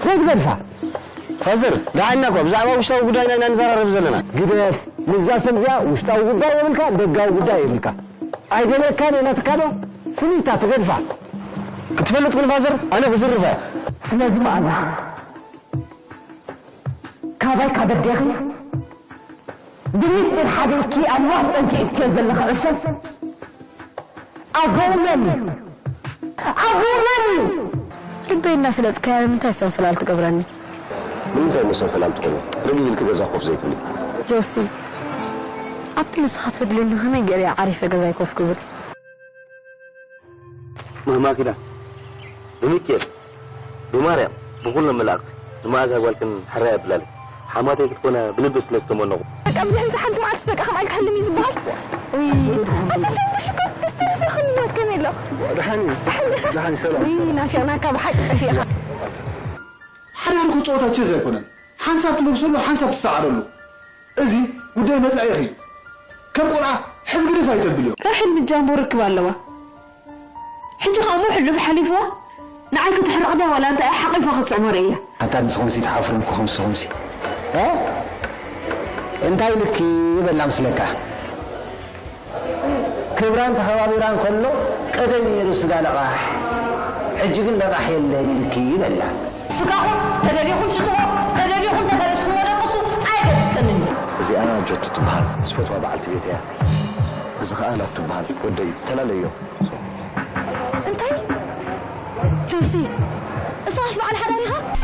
خذ بدفع فزر دعنا كو بزعما وشتاو غداينا نزرر بزلنا قدف لزا سمزيا وشتاو غداي يبلكا دغاو غداي يبلكا ايدنا كان انا تكادو فنيتا تغدفع كتفلت بالفازر انا بزرفه سلازم أنا كاباي كابديخي بنيتي حبيبكي الله تنتي اسكيز اللي خرشة أقولني لبي الناس اللي تكلم تسال فلال تقبرني من غير مسافة فلال تقبرني رجلي كذا زاقف زيتني جوسي أطلس خاطر لي إنه هم قال عارفة كذا يكوف كبر مهما كده بميكير بماريم بقولنا ملاقت ما أزهق ولكن حرائي بلالي حماتي تكون بلبس نستمونه قبل أنت حد ما عرفت أخم عليك هل ميزبال أنت شوف شو كنت تستنى خلوات كميلة دحاني سلام وي نافي أنا كبحق في أخم حراركو صوتا شي زي كونن حنساب تلوسلو حنساب تسعرلو ازي وداي مزعيخي كم قرعه حزق لي فايت بلو راح المجامبو ركب اللوا حجي قامو حلو بحليفه نعيك تحرقنا ولا انت حقي فخص عمريه حتى نسخمسي تحافرمكو 55 ها انت لك يبلع مسلكه كبران تخوابيران كله قدم يرس قال قاح حجي قل لقاح يلك يبلع سقاهم تدريهم شتوا تدريهم تدرسوا ولا قصوا عايده السنن زي أنا جت تبهر سفوتها بعلت بيتها زخانة تبهر ودي تلاليو انت جوسي صاحب على حرارها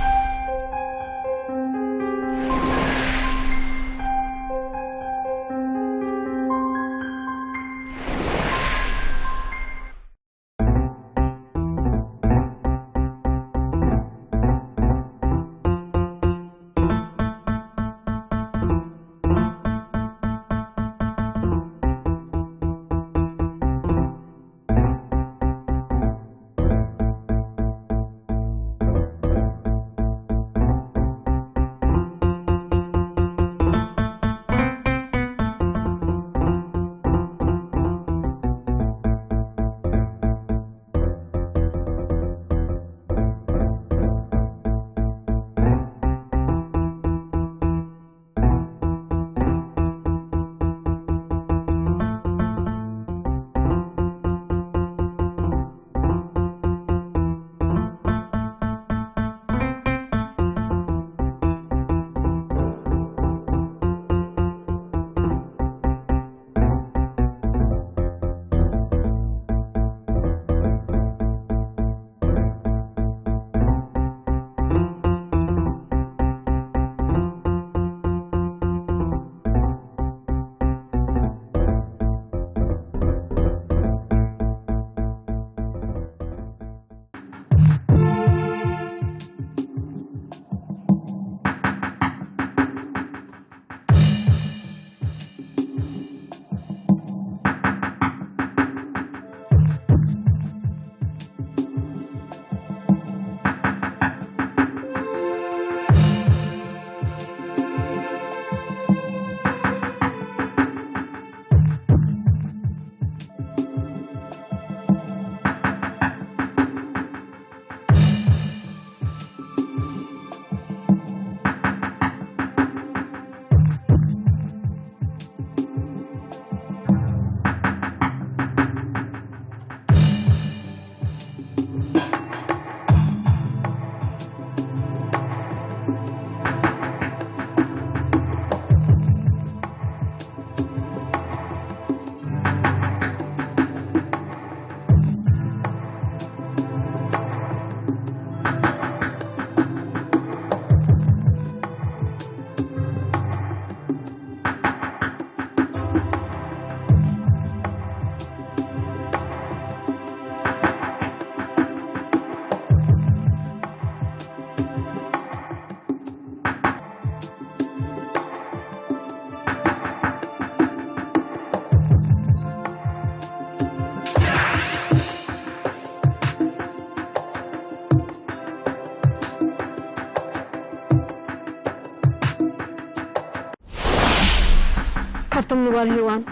كابتن نواليوان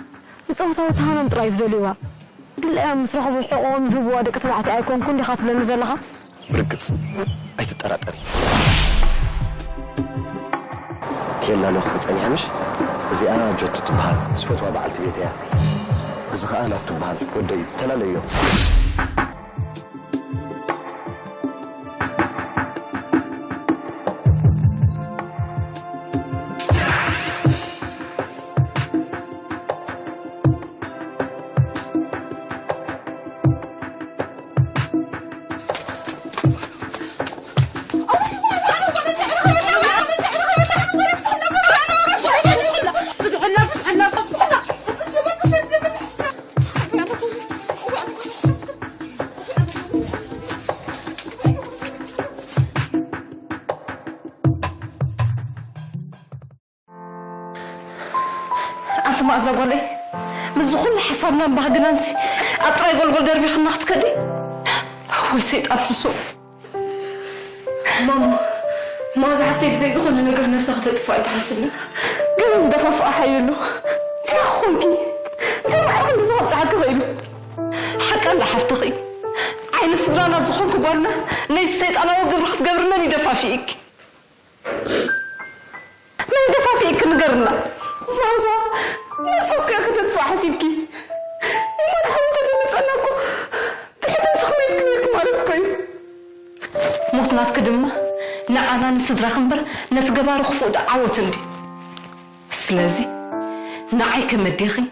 مصوتها تهانم طراي زدليوا كل ايام مسرحوا حقوقهم زبوا دك تبعت ايكون كل خاطر لنا زلها برقص أي تتراتري كيلا لو خصني همش زي أنا جت تبهر سفوتوا بعد في بيتها إذا أنا تبهر ودي تلاليو ما أزغلي مزخون حسابنا بهدنانسي أطري قول دربي خناخت كدي هو سيد الحصو ماما ما زحتي بزي دخلنا نقر نفسها تدفع تحسنا قلز دفاف أحيلو تي أخوكي تي معي نزغب ساعة غيلو حتى لا حفتخي عين سدرانا زخون كبارنا نيس سيد أنا وقر رخت قبرنا لي دفع فيك من دفع فيك نقرنا ماذا ما سوف تدفع حسيبكي ما نحن تزمت أنكو تحدث تخميت كبيركم عرفكي موتنات كدمة نعانا نسدرا خنبر نتقبار خفوض عوتندي سلازي نعيك مديخي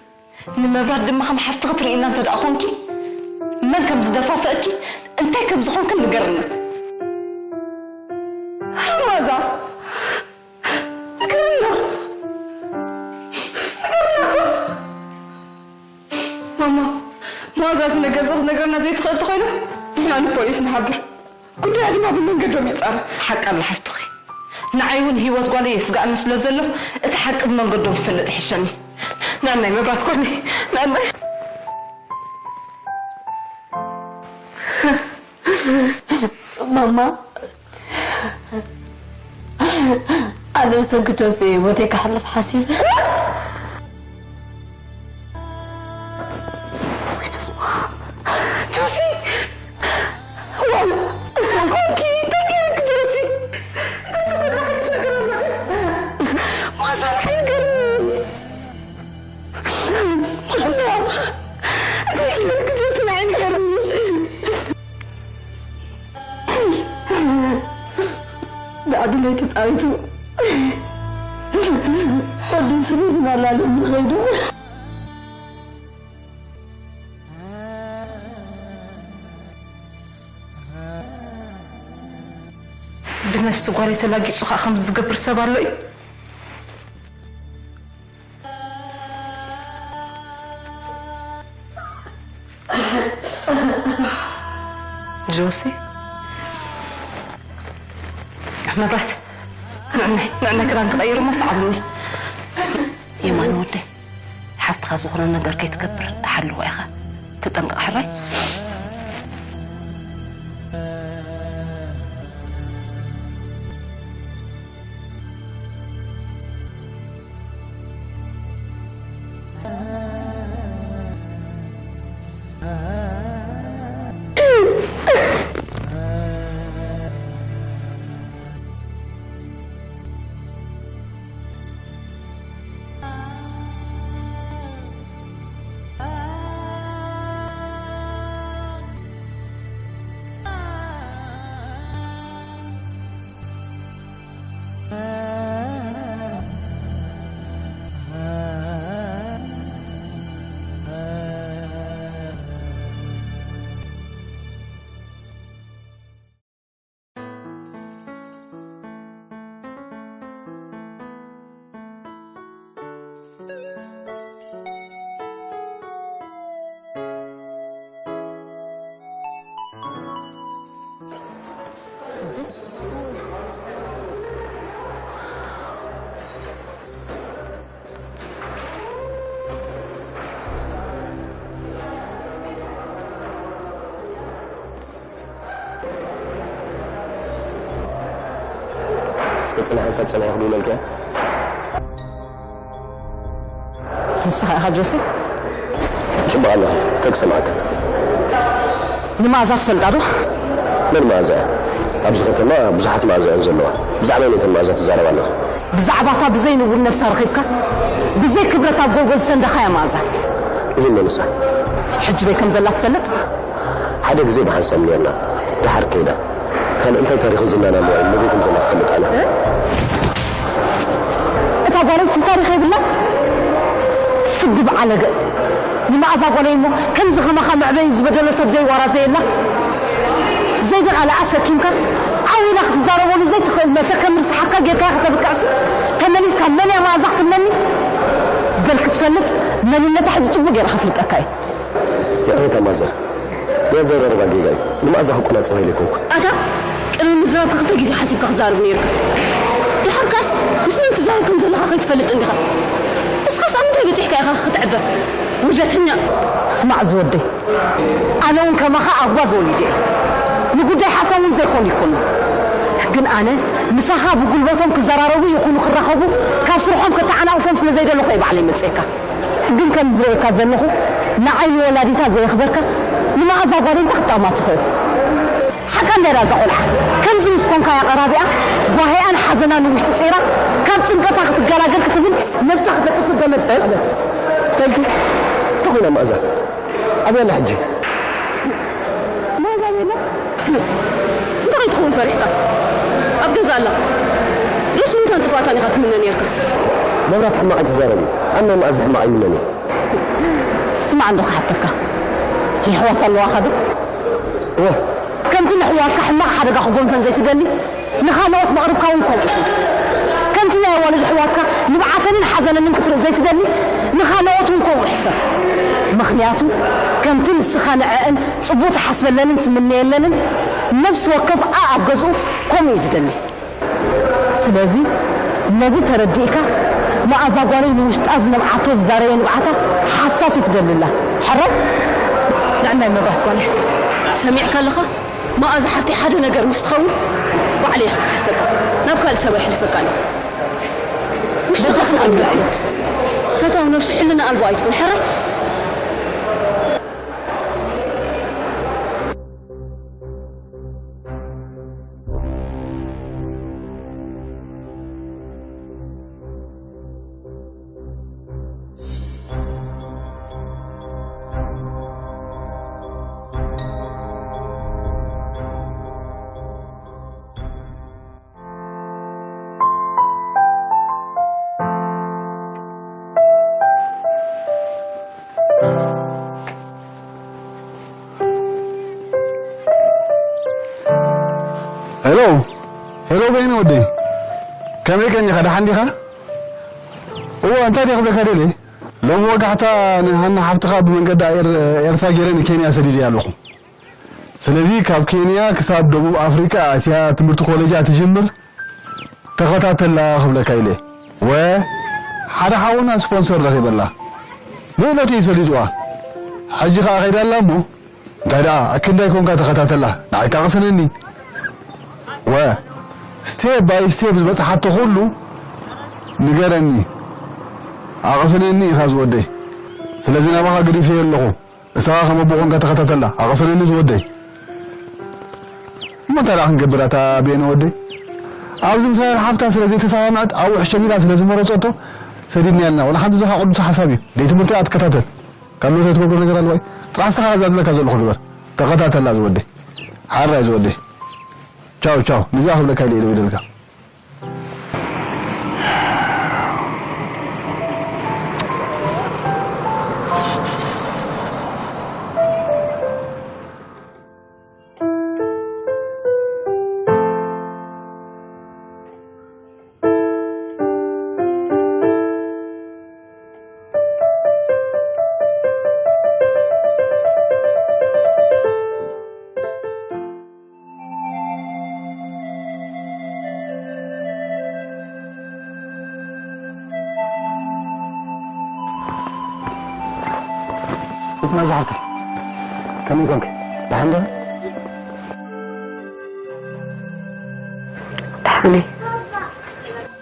نمبراد دم خم حفت غطري إن أنت دأخونكي من كم زدفا فأكي أنتي كم زخونك نقرنك ماذا ماما ما زال نقرنا زي تخيله يعني بوليس نحبر كل هذه ما بدنا نقدر يتصار حق الله حفتخي نعيون هيوت قالي يسقى نسل زلو اتحق بدنا نقدر فلت حشني نعم ما برات كوني نعم ماما أنا وسوق جوزي وديك حلف حسيب جوزي والله أخوكي تكيرك جوزي ما صار حيقرني ما صار تكيرك جوزي ما حيقرني بعد اللي تتعيطوا قد سريزنا لا لنخيدوا بنفس قولي تلاقي سخاء 5 قبر سبالي جوسي احنا بات نعنا كران تغير ما صعبني يا ما نودي حفت خازوخنا نقر كي تكبر حلو ياخا تتنقع حراي اسكت انا حسب سنه ياخذوا لك نصها جوسي شو بقى تكسى معك لما عزاز فلدارو من مازع أبزغت الله بزحت مازع زلوا بزعلانية المازع تزارب الله بزعباتها بزين يقول نفسها رخيبك بزي كبرتها بقول سندخها يا مازع إذن ننسى حجبي كم زلات فلت حدا زي بحسن لنا دحر كده كان انت تاريخ الزمان موعد ما بيكون زمان خلت انا انت قارنت تاريخي بالله صدب على قد لما أزاق ولا يمو كم زخم خم عبين زبدل صب زي ورا زي الله زي ده على أسك يمكن عاوي ناخذ زارو ولا زي تخل مسكن مرس حقا جيت أخذ بكأس كمنيس كمني ما أزقت مني قال كتفلت من اللي تحت تبغى غير خفلت أكاي يا ريت مازر يا زي ربع جيجاي لما أزاق كنا نسوي لكم أتا أنا مزرعة كخلت جيزي حاسب كخزار بنيرك يا حركاس مش من تزاركم زي الله تفلت عندك بس خلاص أنت بتحكي أخذ تعبه وجدتنا اسمع زودي أنا وإنك ما خاف ولدي نقول ده حتى من زيكون يكون لكن أنا مساها بقول بسهم كزراروي يكونوا خرخبوا كافرهم كتعنا وسام سلزيد اللي خيب عليه متسكة قم كم زي كذنه نعيني ولادي زي خبرك لما أزاقوا تحت ما تخيل حكا نرازق لها كم زي مسكون كيا قرابئة وهي أنا حزنا نوش تصيرة كم تنقطع تجلاجل كتبين نفسها تتصل دمت سلبت تلقي تقول ما أزاق أبي أنا حجي ما قال لك انت غير تخون فريقك ابدا زعل ليش مو انت فاتني غات منني يركب ما رات ما اتزارني انا ما ازح معي منني اسمع عنده حتىك هي حوات الواحد كم تنح حوات كحمق حدا خقون فن زي تقلي نخالوت مقرب كونكم كم تنح والد حواتك نبعثني الحزن من كثر زي تقلي نخالوت منكم احسن مخنياتو كم تنسخان عقن صبوت حسب لنا انت مني لنا نفس وقف أعجزوا قوم يزدني سلازي الذي ترديك ما أزاقوني مش تأذن بعطو الزارين وعطا حساس يسدن الله حرم لعنا ما بحث قوله سمعك لخا ما أزحفتي حدا نقر مستخون وعليك حسك نبقى لسوي حلفك أنا مش تخفن قلبي فتاو نفس حلنا قلبه أيتكون حرم هلو بين ودي كم يكن يخد حندي خا هو أنت اللي قبل كده لو وقعت أنا حفتخاب من قد يرساجرين كينيا سديد يالوخ سلزي كاب كينيا كساب دبوب أفريقيا أشياء تمرت كوليجات تجمر تخطات الله قبل كده و حدا حاولنا سبونسر رخيب الله مو لا تيسلي جوا حجي خا غير الله مو غير أكيد يكون كتخطات الله نعيك أغسلني و ستيب باي ستيب بس حتى كله نقرني أغسلني خاز ودي سلزنا بقى قري في اللغو سواء ما بقول كتخطط الله أغسلني زودي ما ترى عن قبرة بين ودي أوزم مثلا حفتة سلزي تسامعت أو حشمي سلزي مرة سيدني أنا ولا حد زها قلت حسابي ليت متى أتكتت كانوا تقولون نقرأ الواي تراس هذا لك هذا الخبر تقطعت الله زودي حار زودي تشاو تشاو نزاهم لك اللي يريد لك ما زعلت كم يكونك لحنده تحملي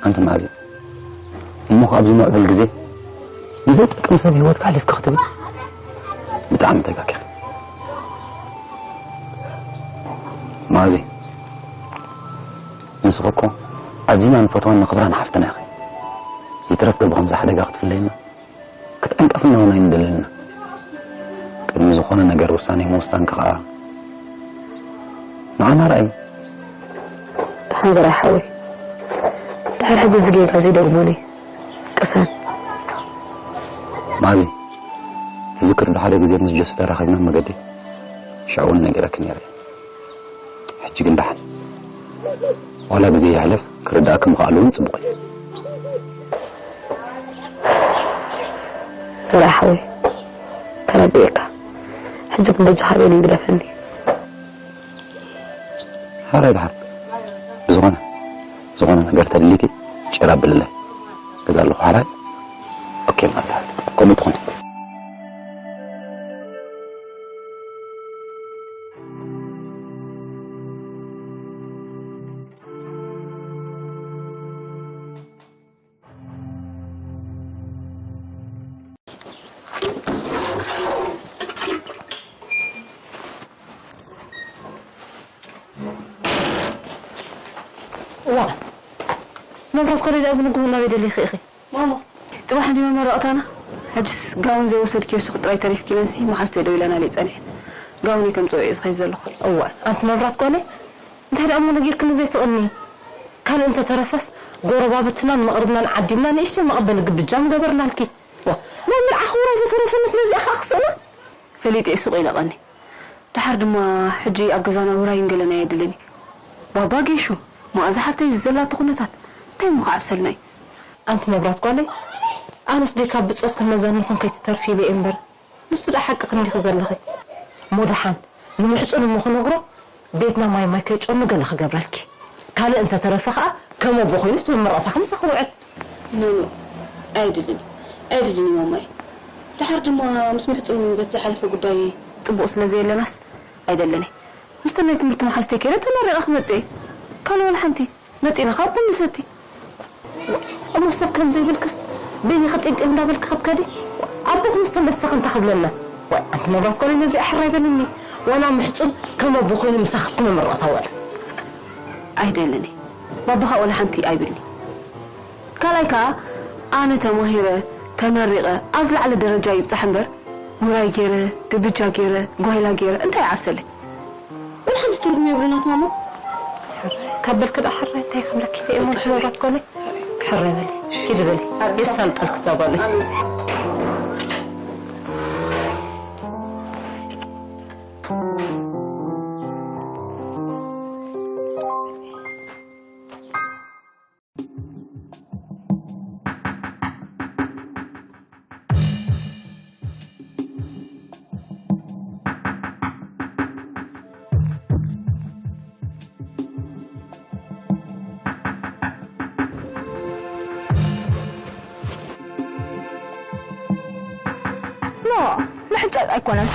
أنت معزي أمك أبزي ما قبل جزء نزلت كم سنة الوقت قاعد في كختبي بتعمل تجاك مازي نسخكو عزينا نفتوان نقبران حفتنا يا أخي يترفق بخمسة حدا قاقت في الليل كتأنقفنا ونا يندللنا كدم زخونا نقر وساني موسان كغاء معنا رأي الحمد لله حوي دحر حد زقين كازي دقموني قسان مازي تذكر بحالي قزي مس جسد راخبنا مقدي شعول نقرك نيري حجي قندحن ولا قزي يحلف كرداكم قالون صبقي لا حوي تربيك حجك بوجه حبيبي يقدفني هاري الحرب زغونة نقرت ليكي شراب بالله قزال له حراي اوكي ما زعلت قومي تخوني والله ما براس قريت أبو نقول ما بدي خيخي ماما تبغى حدي ما مرقت أنا حجس قاون زي وصل كيس خط راي تعرف كيلانسي ما حست يدوي لنا لي ثاني قاوني كم توي خيز الخل أول أنت ما براس قولي أنت هذا أمو نقول كل زي تغني كان أنت ترفس قربابتنا مقربنا عدينا نيش ما قبل بالجام قبرنا لكي ما من أخورة ترفس نزي أخصنا فليت يسوق إلى غني تحرد ما حجي أجزانا وراين قلنا يدلني بابا جيشو ما أزحفتي الزلات تقنتات تيم خعب سلني أنت ما برات قولي أنا صديقك بتصوت كمزان ممكن كي تترفي لي إمبر نسود أحقق إني خزر لخي مو دحان من الحسن ممكن نقرأ بيتنا ما كيتش أنو قال لك قبلك قال أنت ترفقة كم بخيلت من مرة خمسة خوعد نو أيدلني مامي تحرد ما مسمحت إني بتزحلف قداي تبوس لزي لناس أيدلني مستنيت مرت ما حستي كده تمري أخمد زي قالوا ولا حنتي نتينا خاطر مساتي أما سب كان زي بالكس بيني خط إنك إملا بالك خط كدي أبوك مستنيت سخن تاخذ لنا وأنت ما بتقولي نزي أحرى مني وأنا محسن كم أبوخيني مسخ كل مرة أطول أيدلني ما بخا ولا حنتي أيبني كلايكا أنا تمهيرة تمرقة أفضل على درجة يبصح حنبر مراي جيرة قبجة جيرة قهيلة جيرة أنت يا عسلي ولا حد ترقمي بنات ماما كبر كده حرة تاي خملك كده إيمان شو رات قولي حرة بالي كده بالي يسال الكسابالي أيكونن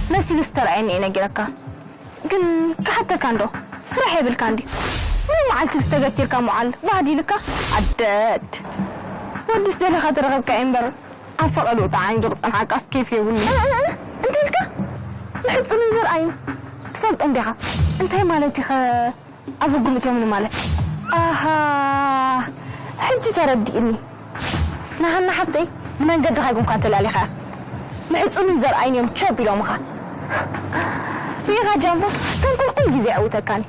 ناسي لسترعيني أنا جركا كن كحتى كاندو صراحة بالكاندي مو معلت استجدت لك معل بعدي لك عدت ودي استنى خاطر غبك إمبر أفقلوا تعين جبت أنا عكاس كيف يقولني أنت لك لحد صنين زرعين تفضل أمبيها أنت هي مالتي أبو قمت يوم مالك آها حجي ترديني نحن حفتي من قد خايكم كانت لالخا ما يتصلون زرعين يوم تشوبي لهم خا يا جنبه كل جزء أو تكاني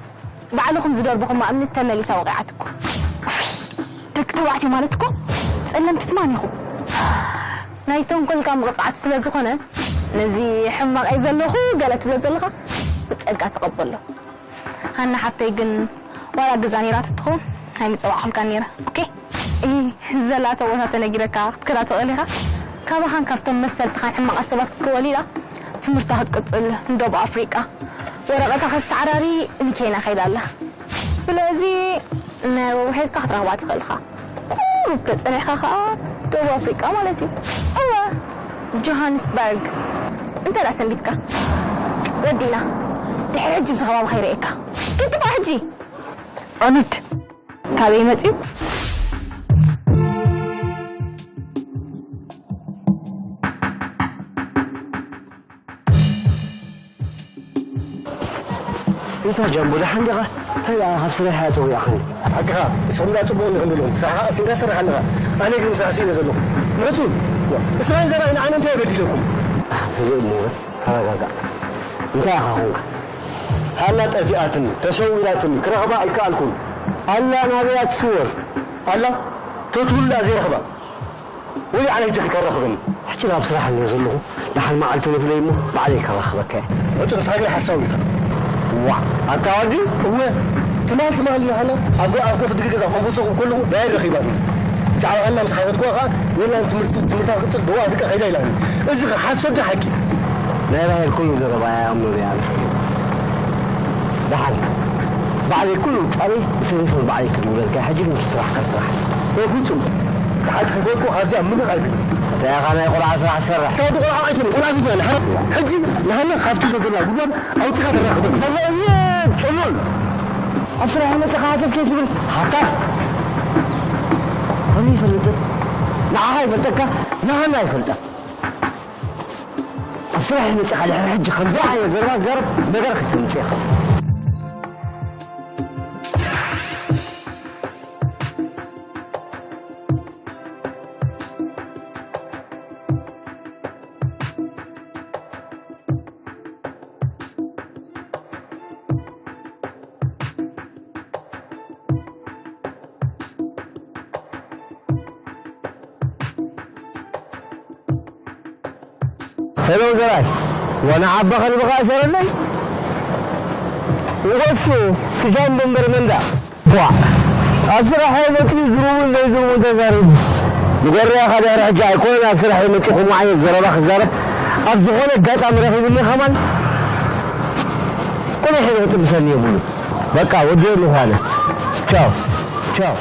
بعلكم زدور بكم ما أمن التملي سواقعتكم تكتبعتي مالتكم إلا تسمعنيكم نايتون كل كام قطعة سلازخنا نزي حمق أي زلخو قالت بلا زلخة بتلقى تقبل له هنا حتى يجن ولا جزاني لا تدخل هاي متصبح الكانيرة أوكي إيه زلات وها تنجرك كذا تقوليها كابهان كفتم مثل تخان حمق أسباب كوليلا تمرتها تقتل ندوب أفريقيا ورقة خست عراري نكينا خيل الله بلازي وحيد كحت رهوات خلخا كل بتسألي خا دوب أفريقيا مالتي أوه جوهانسبرغ أنت لا سميتك ودينا تحجي بسخوام خيريك كنت بحجي أنت كابي متي انت جنبه لحن دغه هيا هبصري حياته يا اخي حقها سمعت تبون نقولهم صح سنكسر حلها انا كنت مساسين زلو مرتون اسرائيل زمان انا انت بديلكم مو هذا انت هون هلا تفئاتني تسويلاتني كرهبا الكالكم هلا نبيات صور هلا تطول لا زي رهبا وي عليك تكرهبني حكي لها بصراحه اللي يظلوا لحن ما قلت له فيلمه بعديك رخبك انت تصحى لي حساوي وا انت ودي هو تمام اللي هلا اقول في دقيقه خفوسكم كله داير رخيباتنا تعالوا هلا مش حياتكم اخا ولا انت تمرت قلت دوا هذيك خيدا يلاني اذا حسد حكي لا الكل زربا يا امي يعني دحل بعد كله عليه في بعد كله لك حاجه مش صح صح وكنتم حد خذوكم خارجه من قلبي يا اخي انا يقول عسرح سرح تقول عايشني ولا في بالي حجي لهلا خافتي تقول لا قول او تخاف الرخبه والله شلون اسرح انا تخاف كيف تقول حتى هني فلتت لا هاي فلتك لا لا فلتك اسرح انا تخاف على حج خنزاع يا زرار قرب بقرك تمشي هلو زراي وانا عبخ البقاء سر لي وغسو في جنب من ده وا اسرح هيمتي زرون زي زرون تزارب بقول يا اخي انا رجع يكون اسرح هيمتي هم معي الزربه خزاره الدخول القطع مرافق اللي خمن كل حين تمسني يقول بقى ودي له هذا تشاو تشاو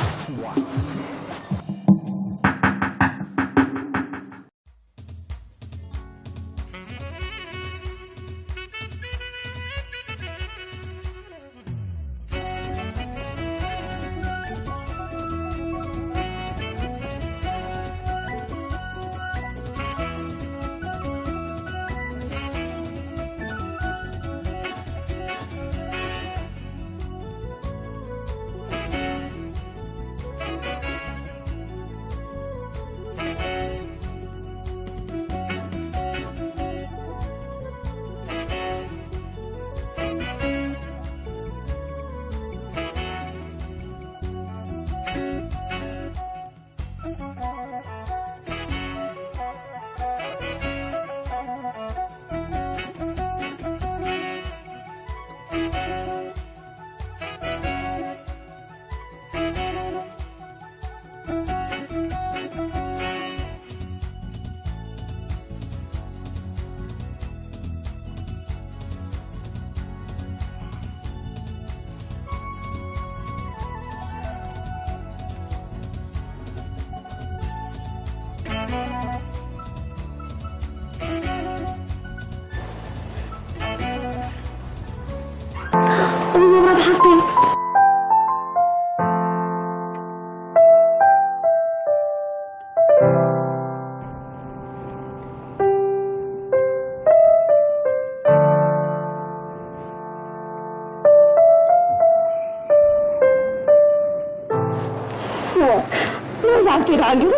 ما زعلتي عقل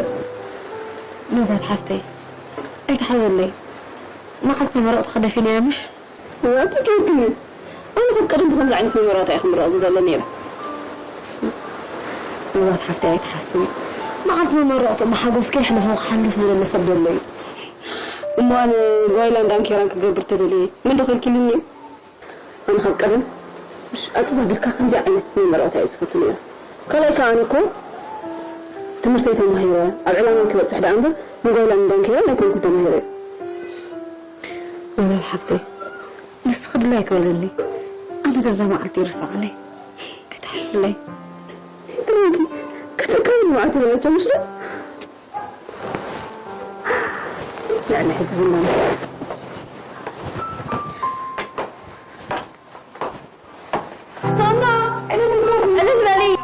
نبرت حفتي اي تحزن لي ما قلت مرات خدي فيني مش ما تكيتني انا كنت قريب بكون زعلت من مرات يا اخي مرات زلني مرات حفتي تحسوا ما قلت مرات ما حقوس كي احنا فوق حنف زي اللي صدر لي وما انا قايله عندك كيران كبرت لي من دخل كلمني انا خد قرن مش اطلع بركه خنزي عينت مرات اسفتني كلا كانكو تمرتي تمهيرة العلامة كبت تحت عنده مقولة من دانكيرا لكن كنت مهيرة مرات حفتي بس خد لك ولدني أنا قزة ما قلت يرسى علي اتحس لي تريكي كتكون معتي ولا تمشرب لا أنا حيث زمان ماما أنا زبالي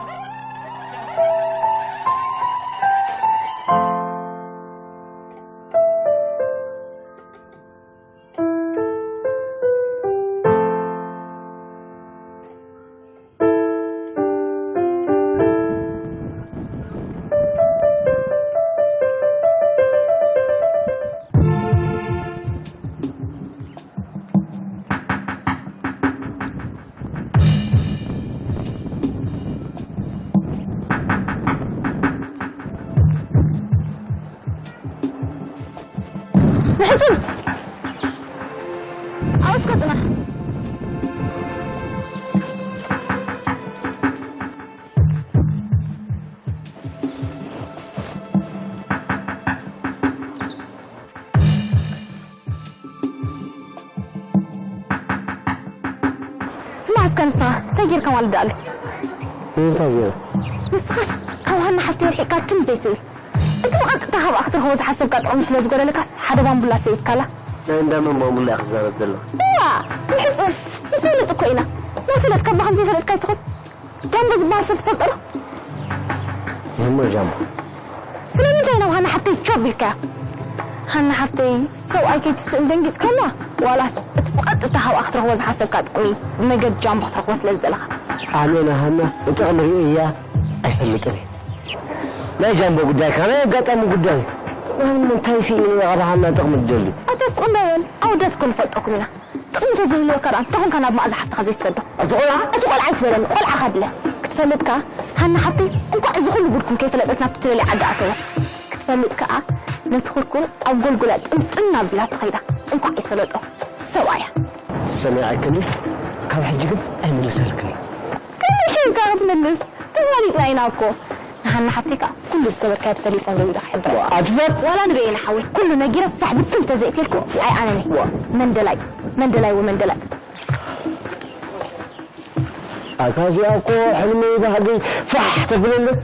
محسن أسكتنا كنصا تجير كم والد قال مين تجير مسخس أو هن حفتي الحكاية تم زيتي أنت ما قد تهاب أختر هو حسب قد أمس لازم قال لك حدا بامبولا سيد كلا عندما بامبولا أخزر الدلة لا الحصن مثل تقوينا ما فلت كم 50 فلت كي تخد جنب ما صرت فطرة هم جنب سنين تينا وهن حفتي تشوف بك هن حفتي سو أي كي تسأل دنجز كلا ولا فقط تهاب أختر هو حسب قد قوي ما قد جنب أختر وصل الزلخ أنا هنا أتعمل إياه أفلتني لا جنب قدامك أنا قطع قدامي من تايسيني غرها تقم الدلي أتسقلين أو دتكون فتقولنا أنت زي لو كان تكون كان أبغى أزحت خزي السد أتقول عنك فلان قل أخذ له كتفلتك هن حتى أنكم أزخل بقولكم كيف لقيتنا بتسوي عداء كتفلتك ندخلكم أو قلقلات أنتنا بلا تخيدا أنكم عيسلوتو سوايا سمعكني كم حجكم أنا لسلكني كم كانت ملس تمالي قلعيناكو هن حتى كل الدور كانت تليفون زي ده حبه أتفق ولا نبي نحاول كلنا جرب صاحب التلت زي كلكم أي أنا مندلاي ومندلاي أكاسي أكو حلمي بهذه فح تقول لك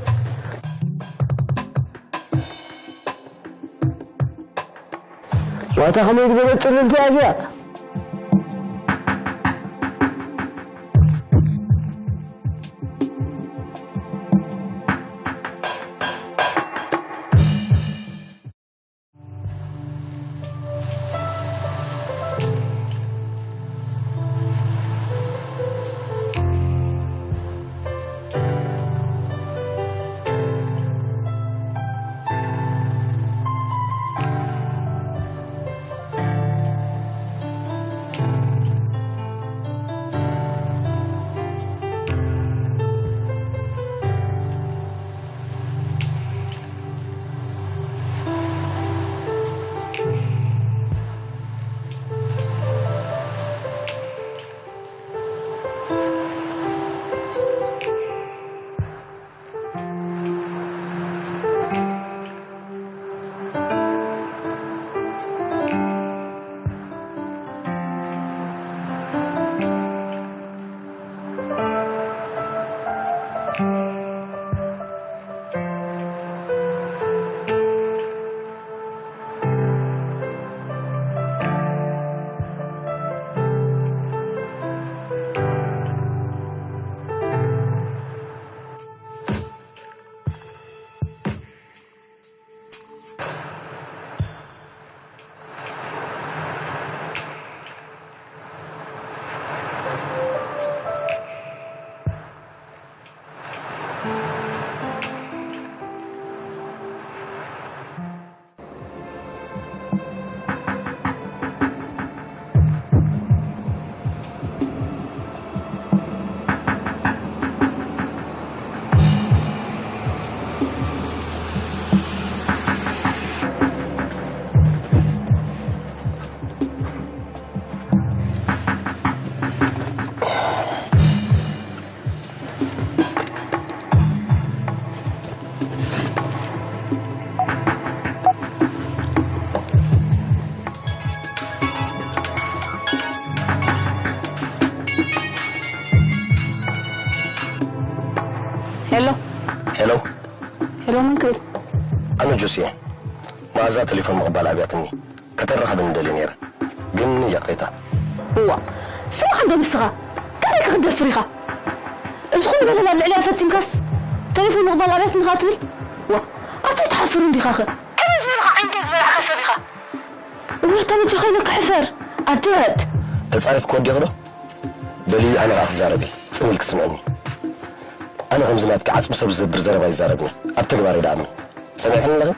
وتخميد بنتصل الجاجة هلو منكر أنا جوسية ما زال تليفون مقبل أبياتني كترخب من دلينيرا قلني يقريتها هو سمع عنده بصغة كذلك خد الفريخة ازخوني بدل العليا فتنكس تليفون مقبل أبياتني خاطري أعطيت حفرون دي خاخر كم زبيرها عندي زبيرها كسبيخة ويهتم تخيلك حفر أدد تتصرف كود يغلو دليل أنا أخذ زاربي سملك سمعني أنا غمزنات كعاس بسبب الزبر زربا يزاربني أبتقباري دامن سمعتني لغم؟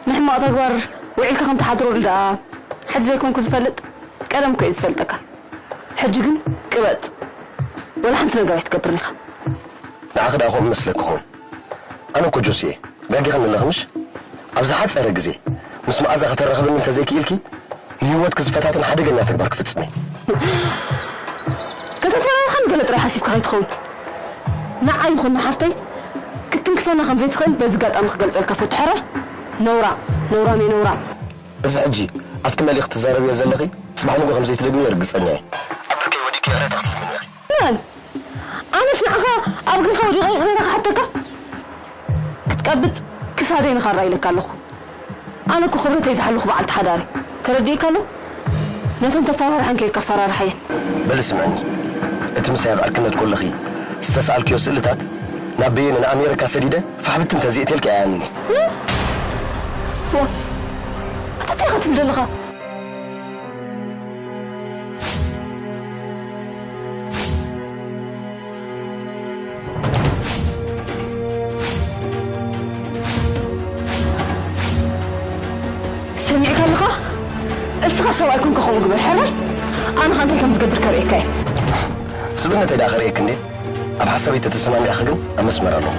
نحن ما أتقبر وعيلك خم تحضروا لدا حد زيكم كزفلت كلام كويس فلتك حجقن كبت ولا حنت لقى يتكبرني خم نعقد أخوهم مثلك هون أنا كجوسي باقي خلنا لغمش أبزحات سعر جزي مس مأزا خطرخبني انت زي كيلكي هيوت كزفتاتن حدقنا تكبر كفتسمي كتفرح قلت راح اسيبك غيتخون نعا يخون حفتي كتنكفنا خمسة تخيل بس قالت أمخ قلت لك فتحرة نورا مي نورا بس عجي عفك مالي اختزارة يا زلخي صباح نقول خمسة تلقني يرقص أني أبركي وديك يا ريت أختص مني نعم أنا سنعها أبغى خودي غير حتى كتكبت كسادين خرّي لك الله أنا كخبرتي يزحلوخ بعد حداري ترديك له نفهم تفرر عنك كفرار حين بل اسمعني أنت مسيب أركنة تقول لخي استسألك يو سئلتات نبين أنا أميركا سديدة فحبت أنت زيت لك عني هو أنت تيغة تبلغها سمعك اللغة اسخى سواء كنت خون قبل حري أنا خانتي كم تقدر كريكاي سبنا تداخل إيه كندي أبحث بيت تسمعني أخدم أمس مرانو